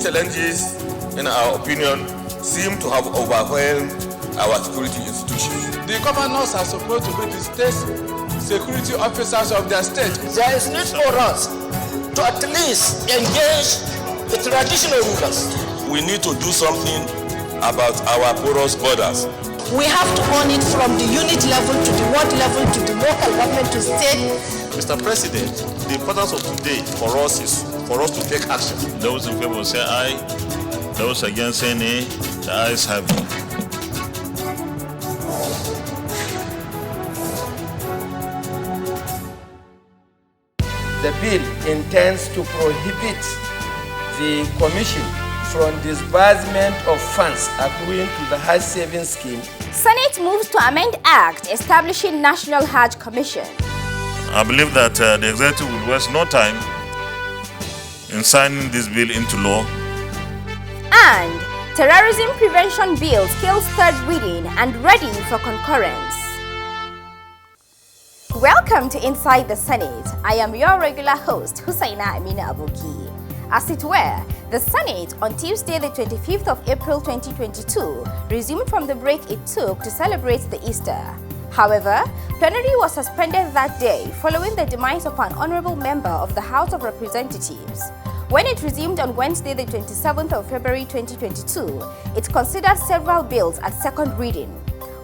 challenges, in our opinion, seem to have overwhelmed our security institutions. The governors are supposed to be the state security officers of their state. There is need for us to at least engage the traditional rulers. We need to do something about our porous borders. We have to own it from the unit level to the ward level to the local government to state. Mr. President, the importance of today for us is for us to take action. Those in favor say aye. Those against say nay. The ayes have it. The bill intends to prohibit the Commission from disbursement of funds accruing to the Hajj Savings Scheme. Senate moves to amend Act establishing National Hajj Commission. I believe that the executive will waste no time in signing this bill into law. And Terrorism Prevention Bill skills third reading and ready for concurrence. Welcome to Inside the Senate. I am your regular host, Hussaina Amina Abuki. As it were, the Senate on Tuesday the 25th of April 2022 resumed from the break it took to celebrate the Easter. However, plenary was suspended that day following the demise of an Honourable Member of the House of Representatives. When it resumed on Wednesday the 27th of February 2022, it considered several bills at second reading.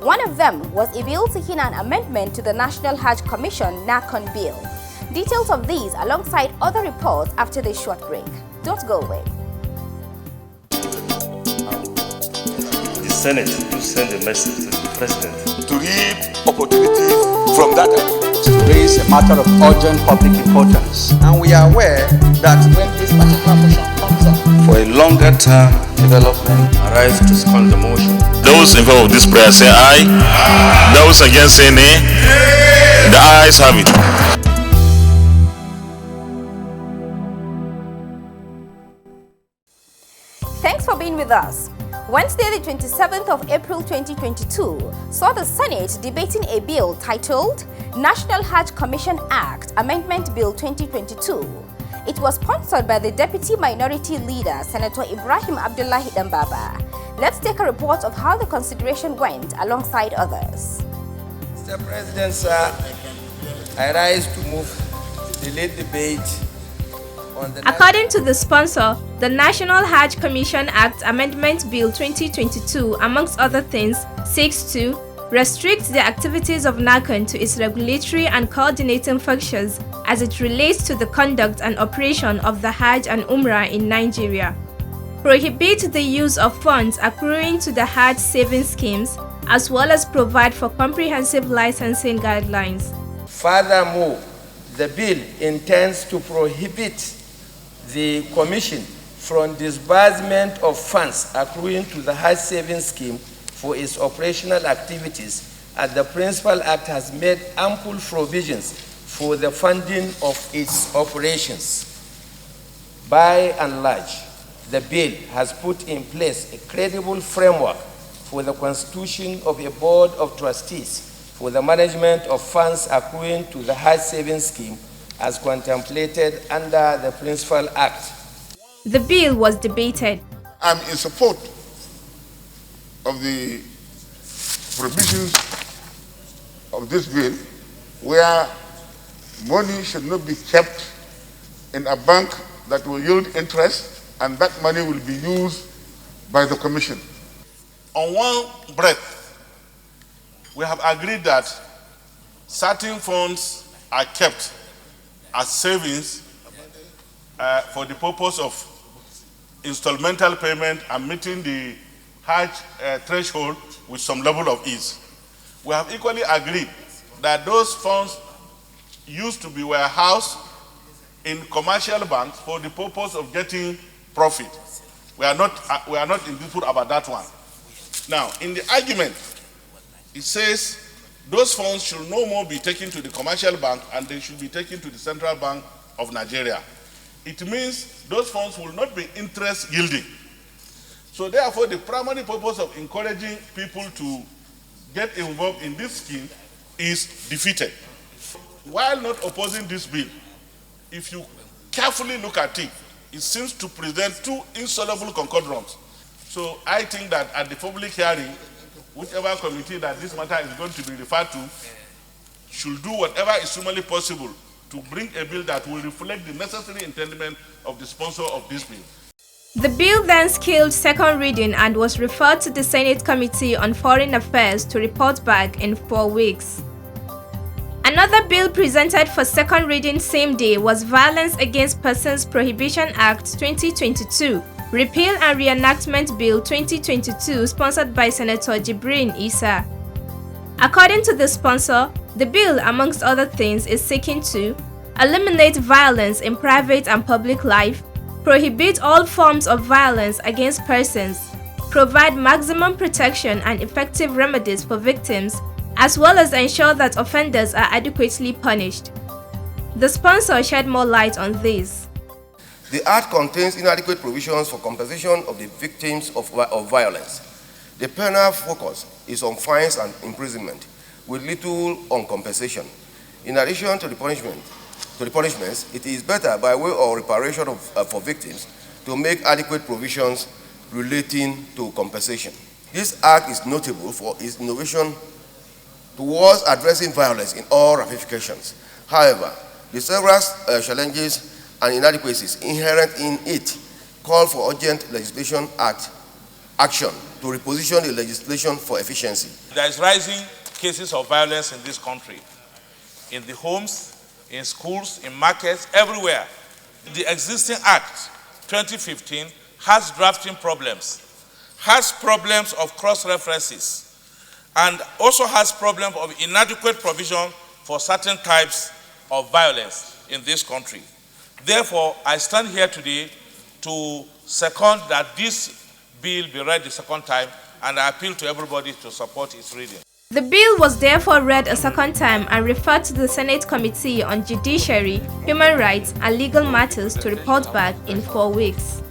One of them was a bill seeking an amendment to the National Hajj Commission NAHCON bill. Details of these alongside other reports after this short break. Don't go away. The Senate to send a message to the President to reap opportunities from that. To raise a matter of urgent public importance. And we are aware that when this particular motion comes up for a longer term development, arise to second the motion. Those in favor of this prayer say aye. Those against say nay. The ayes have it. Thanks for being with us. Wednesday, the 27th of April 2022 saw the Senate debating a bill titled National Hajj Commission Act Amendment Bill 2022. It was sponsored by the Deputy Minority Leader, Senator Ibrahim Abdullahi Dambaba. Let's take a report of how the consideration went alongside others. Mr. President, sir, I rise to move the lead debate. According to the sponsor, the National Hajj Commission Act Amendment Bill 2022, amongst other things, seeks to restrict the activities of NAHCON to its regulatory and coordinating functions as it relates to the conduct and operation of the Hajj and Umrah in Nigeria, prohibit the use of funds accruing to the Hajj savings schemes, as well as provide for comprehensive licensing guidelines. Furthermore, the bill intends to prohibit the Commission from disbursement of funds accruing to the Hajj Savings Scheme for its operational activities, as the Principal Act has made ample provisions for the funding of its operations. By and large, the bill has put in place a credible framework for the constitution of a Board of Trustees for the management of funds accruing to the Hajj Savings Scheme as contemplated under the Principal Act. The bill was debated. I'm in support of the provisions of this bill, where money should not be kept in a bank that will yield interest, and that money will be used by the Commission. On one breath, we have agreed that certain funds are kept as savings for the purpose of installmental payment and meeting the Hajj threshold with some level of ease. We have equally agreed that those funds used to be warehoused in commercial banks for the purpose of getting profit. We are not in dispute about that one. Now, in the argument, it says those funds should no more be taken to the commercial bank and they should be taken to the Central Bank of Nigeria. It means those funds will not be interest yielding. So therefore, the primary purpose of encouraging people to get involved in this scheme is defeated. While not opposing this bill, if you carefully look at it, it seems to present two insoluble conundrums. So I think that at the public hearing, whichever committee that this matter is going to be referred to should do whatever is humanly possible to bring a bill that will reflect the necessary intendment of the sponsor of this bill. The bill then scaled second reading and was referred to the Senate Committee on Foreign Affairs to report back in 4 weeks. Another bill presented for second reading same day was Violence Against Persons Prohibition Act 2022, Repeal and Reenactment Bill 2022, sponsored by Senator Bruyne Issa. According to the sponsor, the bill, amongst other things, is seeking to eliminate violence in private and public life, prohibit all forms of violence against persons, provide maximum protection and effective remedies for victims, as well as ensure that offenders are adequately punished. The sponsor shed more light on this. The Act contains inadequate provisions for compensation of the victims of violence. The penal focus is on fines and imprisonment, with little on compensation. In addition to the punishments, it is better by way of reparation for victims to make adequate provisions relating to compensation. This Act is notable for its innovation towards addressing violence in all ramifications. However, the several challenges and inadequacies inherent in it call for urgent legislation action to reposition the legislation for efficiency. There is rising cases of violence in this country, in the homes, in schools, in markets, everywhere. The existing Act 2015 has drafting problems, has problems of cross-references, and also has problems of inadequate provision for certain types of violence in this country. Therefore, I stand here today to second that this bill be read the second time, and I appeal to everybody to support its reading. The bill was therefore read a second time and referred to the Senate Committee on Judiciary, Human Rights and Legal Matters to report back in 4 weeks.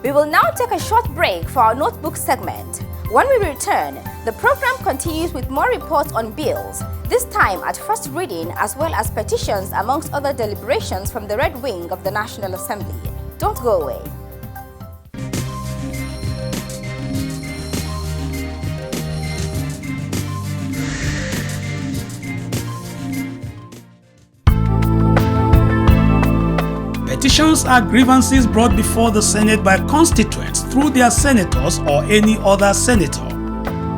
We will now take a short break for our notebook segment. When we return, the program continues with more reports on bills, this time at first reading as well as petitions amongst other deliberations from the Red Wing of the National Assembly. Don't go away. Petitions are grievances brought before the Senate by constituents through their senators or any other senator.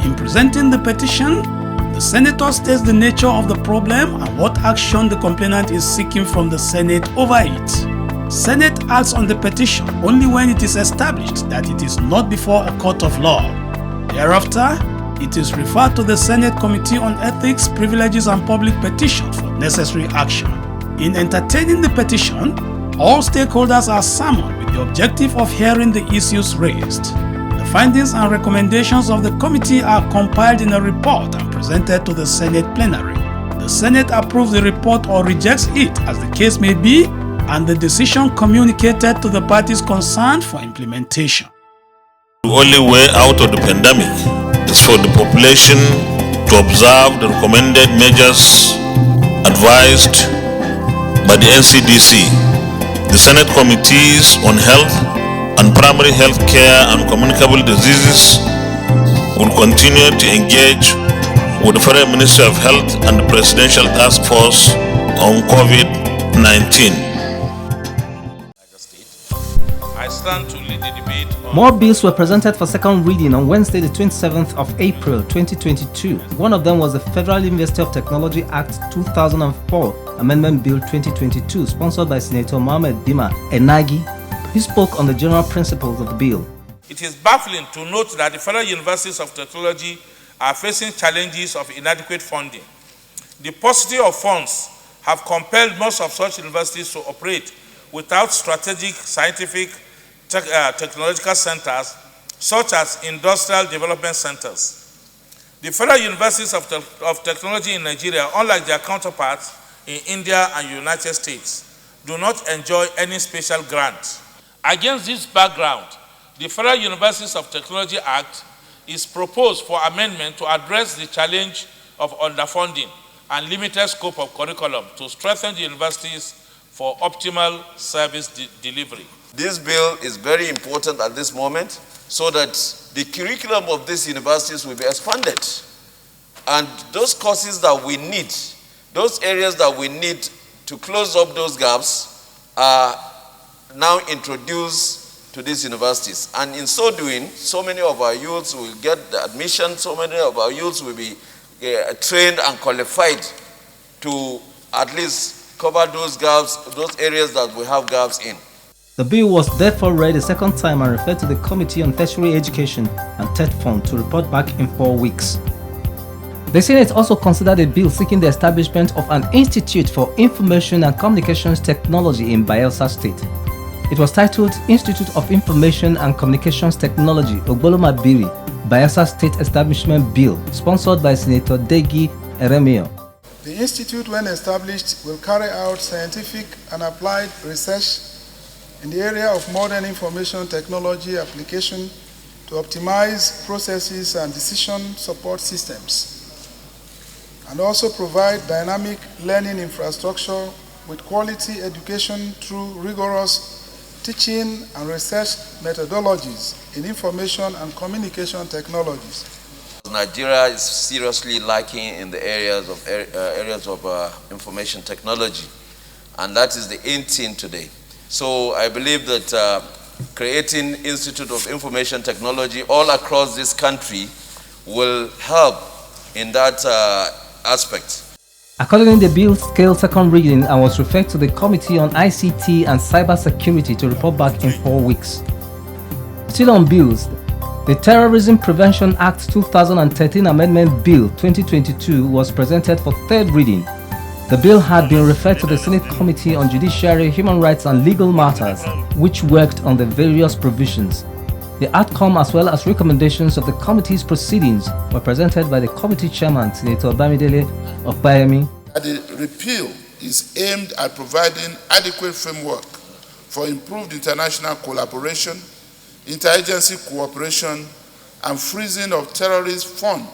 In presenting the petition, the senator states the nature of the problem and what action the complainant is seeking from the Senate over it. Senate acts on the petition only when it is established that it is not before a court of law. Thereafter, it is referred to the Senate Committee on Ethics, Privileges and Public Petitions for necessary action. In entertaining the petition, all stakeholders are summoned with the objective of hearing the issues raised. The findings and recommendations of the committee are compiled in a report and presented to the Senate plenary. The Senate approves the report or rejects it as the case may be, and the decision communicated to the parties concerned for implementation. The only way out of the pandemic is for the population to observe the recommended measures advised by the NCDC. The Senate Committees on Health and Primary Health Care and Communicable Diseases will continue to engage with the Federal Ministry of Health and the Presidential Task Force on COVID-19. I stand to lead the debate on... More bills were presented for second reading on Wednesday, the 27th of April 2022. One of them was the Federal University of Technology Act 2004 Amendment Bill 2022, sponsored by Senator Mohammed Dima Enagi. He spoke on the general principles of the bill. It is baffling to note that the Federal Universities of Technology are facing challenges of inadequate funding. The paucity of funds have compelled most of such universities to operate without strategic scientific technological centers, such as industrial development centers. The Federal Universities of Technology in Nigeria, unlike their counterparts in India and United States, do not enjoy any special grant. Against this background, the Federal Universities of Technology Act is proposed for amendment to address the challenge of underfunding and limited scope of curriculum to strengthen the universities for optimal service delivery. This bill is very important at this moment so that the curriculum of these universities will be expanded. And those courses that we need, those areas that we need to close up those gaps are now introduced to these universities. And in so doing, so many of our youths will get the admission, so many of our youths will be trained and qualified to at least cover those gaps, those areas that we have gaps in. The bill was therefore read a second time and referred to the Committee on Tertiary Education and Third Fund to report back in 4 weeks. The Senate also considered a bill seeking the establishment of an Institute for Information and Communications Technology in Bayelsa State. It was titled Institute of Information and Communications Technology, Ogbolomabiri, Bayelsa State Establishment Bill, sponsored by Senator Degi Eremio. The institute, when established, will carry out scientific and applied research in the area of modern information technology application to optimize processes and decision support systems, and also provide dynamic learning infrastructure with quality education through rigorous teaching and research methodologies in information and communication technologies. Nigeria is seriously lacking in the areas of information technology, and that is the in thing today. So I believe that creating Institute of Information Technology all across this country will help in that aspect. Accordingly, the bill scaled second reading and was referred to the Committee on ICT and Cybersecurity to report back in 4 weeks. Still on bills, the Terrorism Prevention Act 2013 Amendment Bill 2022 was presented for third reading. The bill had been referred to the Senate Committee on Judiciary, Human Rights and Legal Matters, which worked on the various provisions. The outcome as well as recommendations of the committee's proceedings were presented by the committee chairman, Senator Bamidele of Bayemi. The repeal is aimed at providing adequate framework for improved international collaboration, interagency cooperation, and freezing of terrorist funds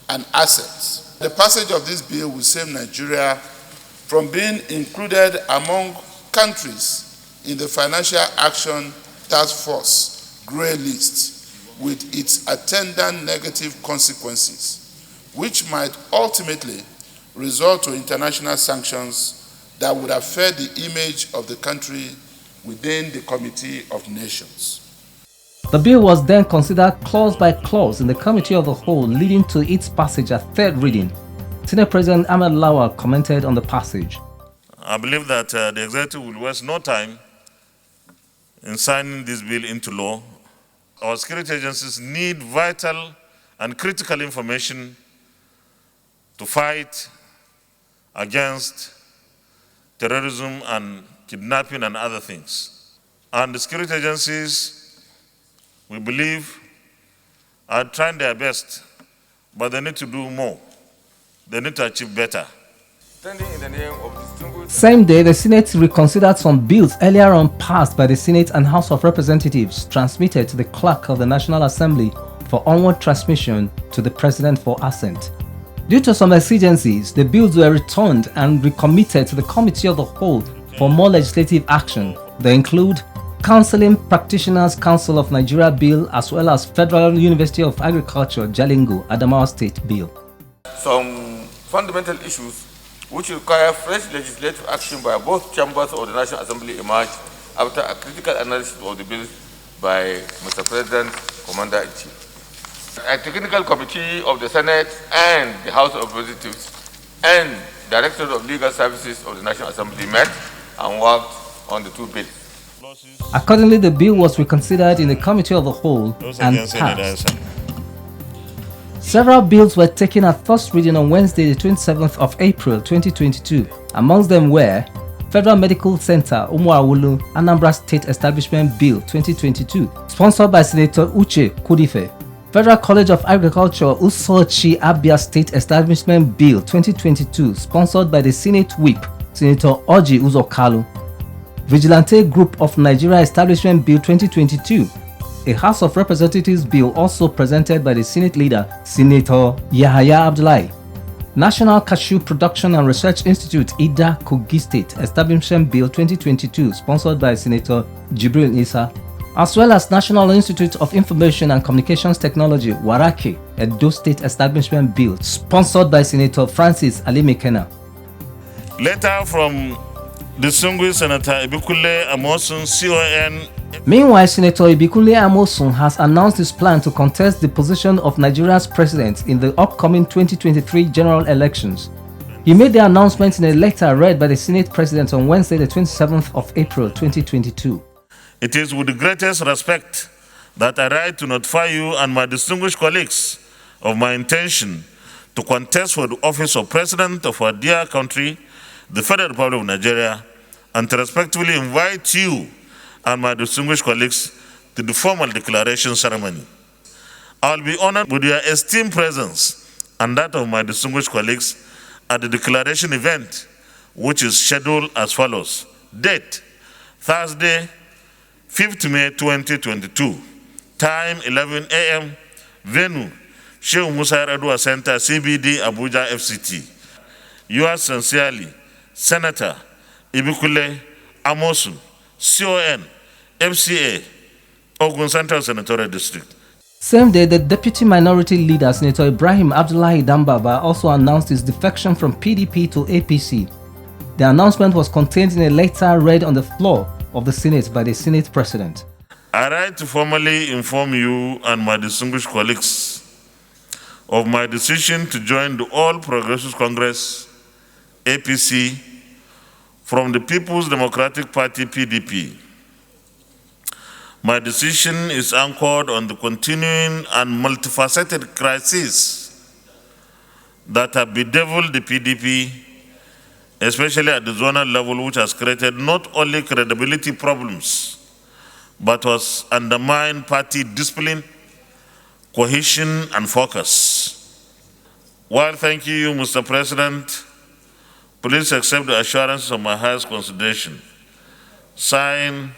and assets. The passage of this bill will save Nigeria from being included among countries in the Financial Action Task Force grey list with its attendant negative consequences, which might ultimately result to international sanctions that would affect the image of the country within the Committee of Nations. The bill was then considered clause by clause in the Committee of the Whole, leading to its passage at third reading. Senate President Ahmed Lawal commented on the passage. I believe that the executive will waste no time in signing this bill into law. Our security agencies need vital and critical information to fight against terrorism and kidnapping and other things. And the security agencies, we believe, are trying their best, but they need to do more. They need to achieve better. Same day, the Senate reconsidered some bills earlier on passed by the Senate and House of Representatives, transmitted to the Clerk of the National Assembly for onward transmission to the President for assent. Due to some exigencies, the bills were returned and recommitted to the Committee of the Whole for more legislative action. They include Counseling Practitioners Council of Nigeria Bill as well as Federal University of Agriculture, Jalingo, Adamawa State Bill. Some fundamental issues which require fresh legislative action by both chambers of the National Assembly emerged after a critical analysis of the bill by Mr. President, Commander-in-Chief. A technical committee of the Senate and the House of Representatives and Directorate of Legal Services of the National Assembly met and worked on the two bills. Accordingly, the bill was reconsidered in the Committee of the Whole and passed. Several bills were taken at first reading on Wednesday, the 27th of April 2022. Amongst them were Federal Medical Center, Umuawulu, Anambra State Establishment Bill 2022, sponsored by Senator Uche Kudife. Federal College of Agriculture, Usochi Abia State Establishment Bill 2022, sponsored by the Senate Whip, Senator Oji Uzokalu. Vigilante Group of Nigeria Establishment Bill 2022, a House of Representatives bill also presented by the Senate leader, Senator Yahaya Abdullahi. National Cashew Production and Research Institute, IDA, Kogi State Establishment Bill 2022, sponsored by Senator Jibril Issa, as well as National Institute of Information and Communications Technology, Warake, Edo State Establishment Bill, sponsored by Senator Francis Ali Mekena. Letter from distinguished Senator Ibikule Amosun, CON. Meanwhile, Senator Ibikule Amosun has announced his plan to contest the position of Nigeria's president in the upcoming 2023 general elections. He made the announcement in a letter read by the Senate President on Wednesday, the 27th of April, 2022. It is with the greatest respect that I write to notify you and my distinguished colleagues of my intention to contest for the office of President of our dear country, the Federal Republic of Nigeria, and to respectfully invite you and my distinguished colleagues to the formal declaration ceremony. I will be honored with your esteemed presence and that of my distinguished colleagues at the declaration event, which is scheduled as follows. Date, Thursday, 5th May 2022, time 11 a.m., venue, Sheikh Musa Yar'Adua Center, CBD, Abuja, FCT. Yours sincerely, Senator Ibikule Amosun, CON, FCA, Ogun Central Senatorial District. Same day, the Deputy Minority Leader, Senator Ibrahim Abdullahi Dambaba, also announced his defection from PDP to APC. The announcement was contained in a letter read on the floor of the Senate by the Senate President. I write to formally inform you and my distinguished colleagues of my decision to join the All Progressives Congress, APC, from the People's Democratic Party, PDP. My decision is anchored on the continuing and multifaceted crises that have bedeviled the PDP, especially at the zonal level, which has created not only credibility problems, but has undermined party discipline, cohesion, and focus. While thanking you, Mr. President, please accept the assurances of my highest consideration. Signed,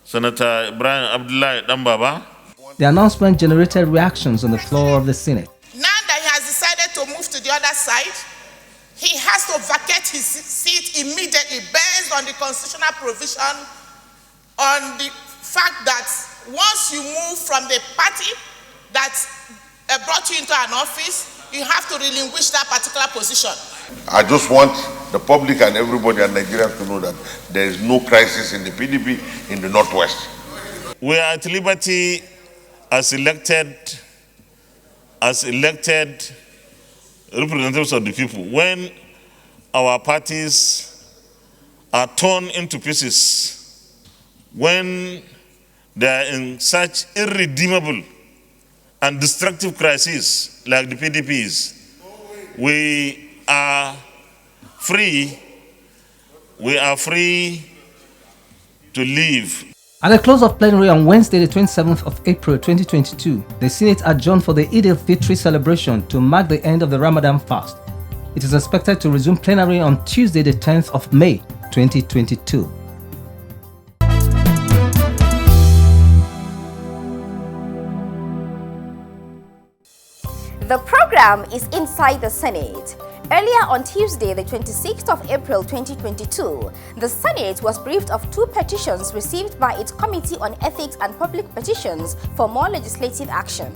Senator Ibrahim Abdullahi Dambaba. The announcement generated reactions on the floor of the Senate. Now that he has decided to move to the other side, he has to vacate his seat immediately based on the constitutional provision on the fact that once you move from the party that brought you into an office, you have to relinquish that particular position. I just want the public and everybody and Nigerians to know that there is no crisis in the PDP in the Northwest. We are at liberty as elected representatives of the people. When our parties are torn into pieces, when they are in such irredeemable and destructive crises like the PDP is, we are free to live. At the close of plenary on Wednesday, the 27th of April 2022, the Senate adjourned for the Eid al-Fitr celebration to mark the end of the Ramadan fast. It is expected to resume plenary on Tuesday, the 10th of May 2022. The program is Inside the Senate. Earlier on Tuesday, the 26th of April 2022, the Senate was briefed of two petitions received by its Committee on Ethics and Public Petitions for more legislative action.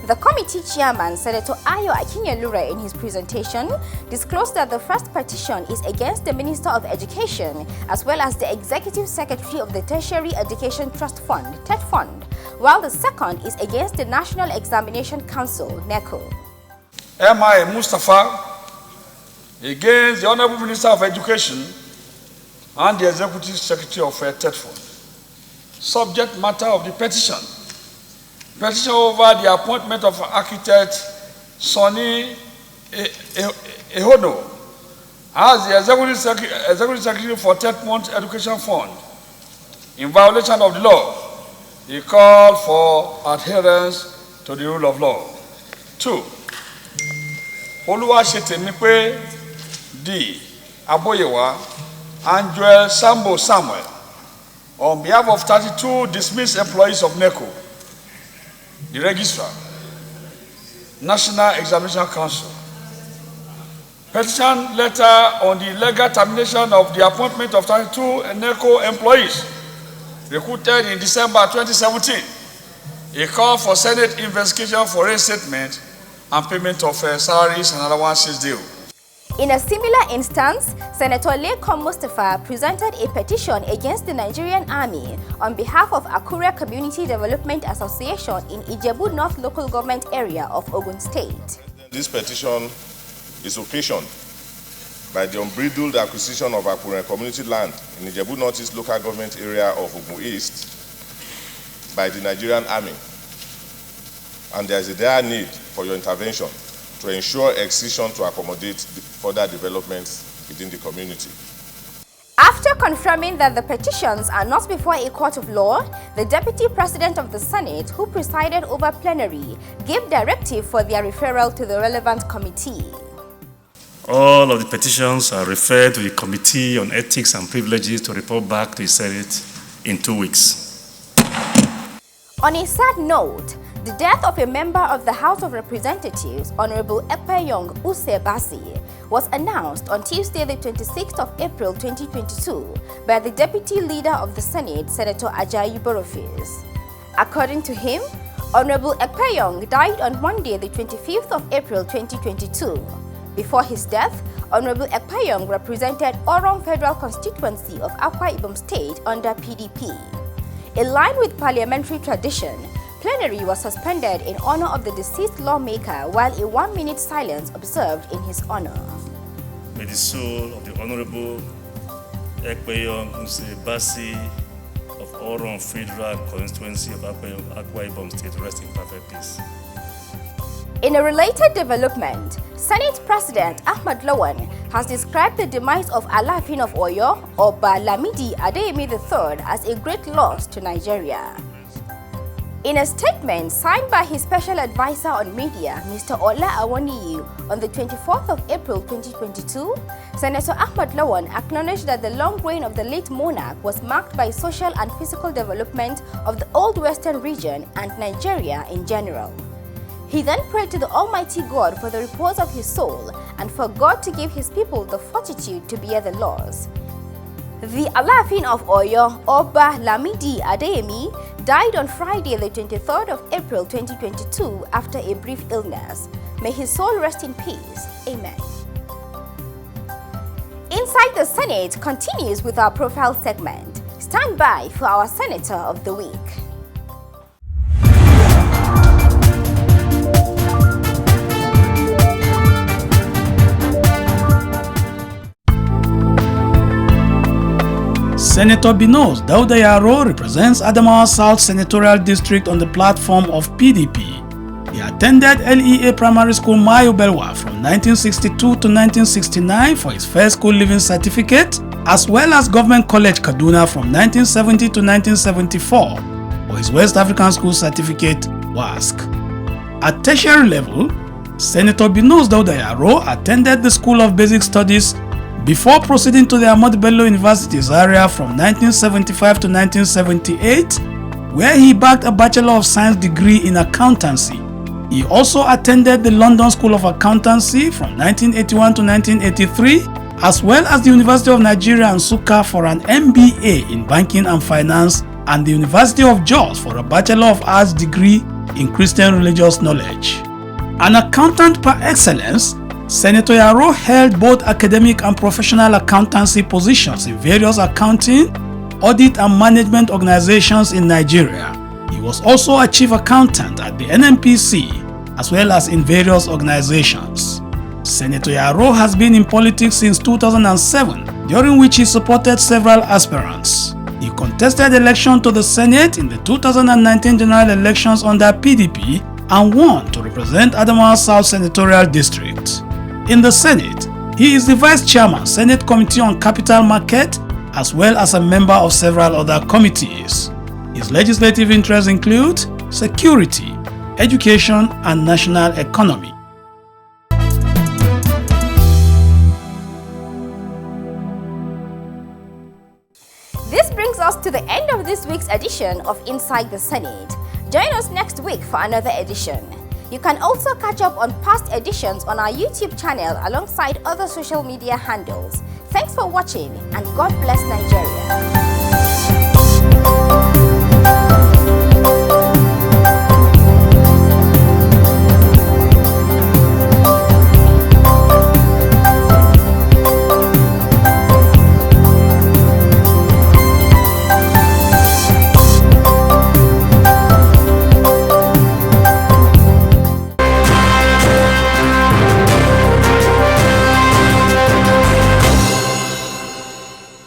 The committee chairman, Senator Ayo Akinyelure, in his presentation, disclosed that the first petition is against the Minister of Education as well as the Executive Secretary of the Tertiary Education Trust Fund, TET Fund, while the second is against the National Examination Council, NAHCON. M.I. Mustafa against the Honourable Minister of Education and the Executive Secretary of TET Fund. Subject matter of the petition. Petition over the appointment of architect Sonny Ehono as the Executive Secretary for TET Fund Education Fund. In violation of the law, he called for adherence to the rule of law. 2. Oluwasetemipe D. Aboyewa and Joel Sambo Samuel on behalf of 32 dismissed employees of NAHCON, the Registrar, National Examination Council, Petition letter on the legal termination of the appointment of 32 NAHCON employees recruited in December 2017. A call for Senate investigation for reinstatement and payment of salaries and allowances due. In a similar instance, Senator Lekon Mustafa presented a petition against the Nigerian Army on behalf of Akure Community Development Association in Ijebu North Local Government Area of Ogun State. This petition is occasioned by the unbridled acquisition of Akure community land in Ijebu Northeast Local Government Area of Ogun East by the Nigerian Army. And there is a dire need for your intervention to ensure excision to accommodate further developments within the community. After confirming that the petitions are not before a court of law, the Deputy President of the Senate, who presided over plenary, gave directive for their referral to the relevant committee. All of the petitions are referred to the Committee on Ethics and Privileges to report back to the Senate in 2 weeks. On a sad note, the death of a member of the House of Representatives, Honourable Ekpeyong Basi, was announced on Tuesday, the 26th of April 2022 by the Deputy Leader of the Senate, Senator Ajayi Borofis. According to him, Honourable Ekpeyong died on Monday, the 25th of April 2022. Before his death, Honourable Ekpeyong represented Orong Federal Constituency of Akwa Ibom State under PDP. In line with parliamentary tradition, plenary was suspended in honor of the deceased lawmaker while a 1-minute silence observed in his honor. May the soul of the Honourable Ekpeyong Basi of Orong Federal Constituency of Akwa Ibom State rest in perfect peace. In a related development, Senate President Ahmad Lawan has described the demise of Alaafin of Oyo, Oba Lamidi Adeyemi III, as a great loss to Nigeria. In a statement signed by his special advisor on media, Mr. Ola Awoniyi, on the 24th of April 2022, Senator Ahmad Lawan acknowledged that the long reign of the late monarch was marked by social and physical development of the Old Western region and Nigeria in general. He then prayed to the Almighty God for the repose of his soul and for God to give his people the fortitude to bear the loss. The Alaafin of Oyo, Oba Lamidi Adeyemi, died on Friday, the 23rd of April 2022 after a brief illness. May his soul rest in peace. Amen. Inside the Senate continues with our profile segment. Stand by for our Senator of the Week. Senator Binos Dauda Yaro represents Adamawa South Senatorial District on the platform of PDP. He attended LEA Primary School Mayo Belwa from 1962 to 1969 for his first school leaving certificate, as well as Government College Kaduna from 1970 to 1974 for his West African School Certificate WASC. At tertiary level, Senator Binos Dauda Yaro attended the School of Basic Studies before proceeding to the Ahmadu Bello University Zaria from 1975 to 1978, where he bagged a Bachelor of Science degree in accountancy. He also attended the London School of Accountancy from 1981 to 1983, as well as the University of Nigeria Nsukka for an MBA in Banking and Finance and the University of Jos for a Bachelor of Arts degree in Christian Religious Knowledge. An accountant par excellence, Senator Yaro held both academic and professional accountancy positions in various accounting, audit and management organizations in Nigeria. He was also a chief accountant at the NNPC as well as in various organizations. Senator Yaro has been in politics since 2007, during which he supported several aspirants. He contested election to the Senate in the 2019 general elections under PDP and won to represent Adamawa South Senatorial District. In the Senate, he is the Vice Chairman, Senate Committee on Capital Market, as well as a member of several other committees. His legislative interests include security, education, and national economy. This brings us to the end of this week's edition of Inside the Senate. Join us next week for another edition. You can also catch up on past editions on our YouTube channel alongside other social media handles. Thanks for watching and God bless Nigeria.